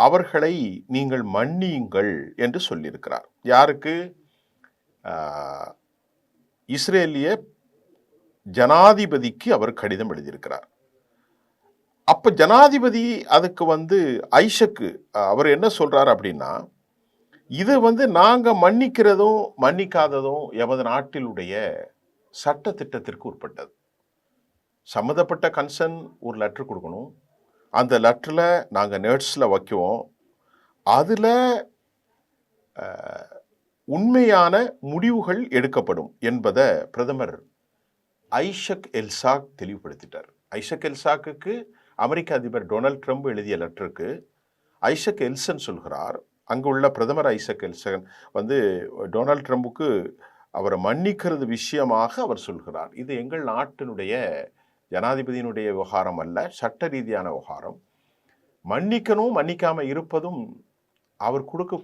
அவர்களை நீங்கள் மன்னியுங்கள் என்று சொல்லியிருக்கிறார். யாருக்கு? இஸ்ரேலிய ஜனாதிபதிக்கு அவர் கடிதம் எழுதியிருக்கிறார். அப்ப ஜனாதிபதி அதுக்கு ஐசக்கு அவர் என்ன சொல்றார் அப்படின்னா, இது நாங்க மன்னிக்கிறதும் மன்னிக்காததும் எமது நாட்டிலுடைய சட்ட திட்டத்திற்கு உட்பட்டது. சம்மந்தப்பட்ட கன்சர்ன் ஒரு லெட்டர் கொடுக்கணும். அந்த லெட்டரில் நாங்கள் நோட்ஸில் வைக்குவோம். அதில் உண்மையான முடிவுகள் எடுக்கப்படும் என்பதை பிரதமர் ஐசக் எல்சாக் தெளிவுபடுத்திட்டார். ஐசக் எல்சாக்கு அமெரிக்க அதிபர் டொனால்ட் ட்ரம்ப் எழுதிய லெட்டருக்கு ஐசக் எல்சன் சொல்கிறார், அங்கு உள்ள பிரதமர் ஐசக் எல்சன் டொனால்ட் ட்ரம்புக்கு அவரை மன்னிக்கிறது விஷயமாக அவர் சொல்கிறார், இது எங்கள் நாட்டினுடைய ஜனாதிபதியினுடைய விவகாரம் அல்ல, சட்ட ரீதியான விவகாரம். மன்னிக்கணும் மன்னிக்காம இருப்பதும் அவர் கொடுக்க